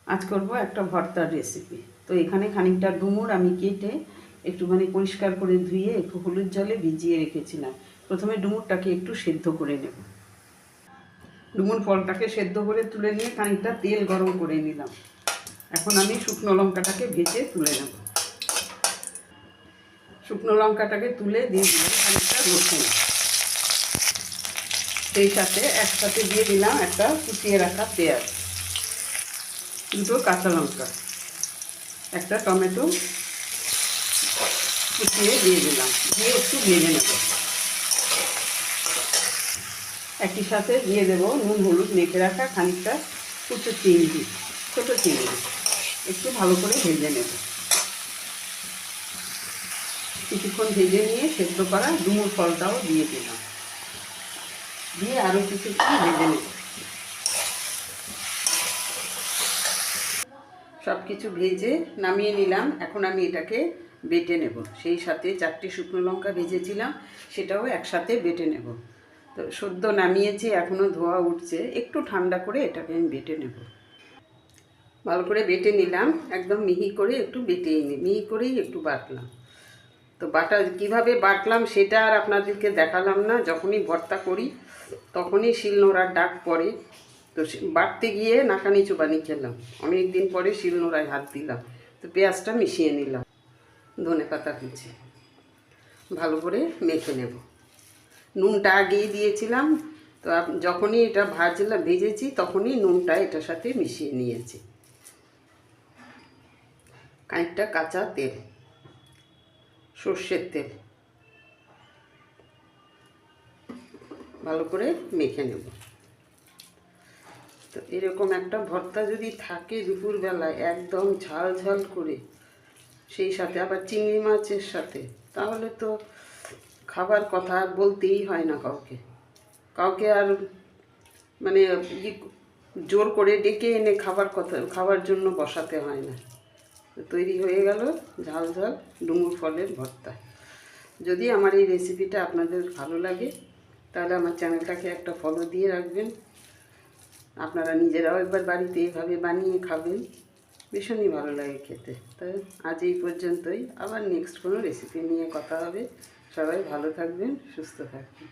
আজ করব একটা ভর্তার রেসিপি। তো এখানে খানিকটা ডুমুর আমি কেটে একটুখানি পরিষ্কার করে ধুয়ে একটু হলুদ জলে ভিজিয়ে রেখেছিলাম। প্রথমে ডুমুরটাকে একটু সেদ্ধ করে নেব। ডুমুর ফলটাকে সেদ্ধ করে তুলে নিয়ে খানিকটা তেল গরম করে নিলাম। এখন আমি শুকনো লঙ্কাটাকে ভেজে তুলে নেব। শুকনো লঙ্কাটাকে তুলে দিয়ে দিলাম খানিকটা রসুন, সেই সাথে একসাথে দিয়ে দিলাম একটা কুচিয়ে রাখা পেঁয়াজ, দুটো কাঁচা লঙ্কা, একটা টমেটো কুচিয়ে দিয়ে দিলাম, দিয়ে একটু ভেজে নেব। একই সাথে দিয়ে দেবো নুন হলুদ মেখে রাখা খানিকটা কুচো চিংড়ি, ছোটো চিংড়ি, একটু ভালো করে ভেজে নেব। কিছুক্ষণ ভেজে নিয়ে সেদ্ধ করা ডুমুর ফলটাও দিয়ে দিলাম, দিয়ে আরও কিছুক্ষণ ভেজে নেব। সব কিছু ভেজে নামিয়ে নিলাম। এখন আমি এটাকে বেটে নেব। সেই সাথে 4টে শুকনো লঙ্কা ভেজেছিলাম, সেটাও একসাথে বেটে নেব। তো সদ্য নামিয়েছি, এখনও ধোয়া উঠছে, একটু ঠান্ডা করে এটাকে আমি বেটে নেব। ভালো করে বেটে নিলাম, একদম মিহি করে একটু বেটেই মিহি করেই একটু বাটলাম। তো বাটা কীভাবে বাটলাম সেটা আর আপনাদেরকে দেখালাম না। যখনই ভর্তা করি তখনই শিলনোড়ার ডাক পড়ে, তো বাটতে গিয়ে নাকানি চোবানি খেলাম। অনেক দিন পরে শিলনোড়ায় হাত দিলাম। তো পেঁয়াজটা মিশিয়ে নিলাম, ধনে পাতা কুচি, ভালো করে মেখে নেব। নুনটা আগেই দিয়েছিলাম, তো যখনই এটা ভেজেছি তখনই নুনটা এটার সাথে মিশিয়ে নিয়েছি। খানিকটা কাঁচা তেল, সর্ষের তেল, ভালো করে মেখে নেব। তো এরকম একটা ভর্তা যদি থাকে দুপুরবেলায় একদম ঝাল ঝাল করে, সেই সাথে আবার চিংড়ি মাছের সাথে, তাহলে তো খাবার কথা বলতেই হয় না কাউকে। কাউকে আর মানে জোর করে ডেকে এনে খাবার জন্য বসাতে হয় না। তৈরি হয়ে গেল ঝাল ঝাল ডুমুর ফলের ভর্তা। যদি আমার এই রেসিপিটা আপনাদের ভালো লাগে তাহলে আমার চ্যানেলটাকে একটা ফলো দিয়ে রাখবেন। আপনারা নিজেরাও একবার বাড়িতে এভাবে বানিয়ে খাবেন, ভীষণই ভালো লাগে খেতে। তাই আজ এই পর্যন্তই, আবার নেক্সট কোনো রেসিপি নিয়ে কথা হবে। সবাই ভালো থাকবেন, সুস্থ থাকবেন।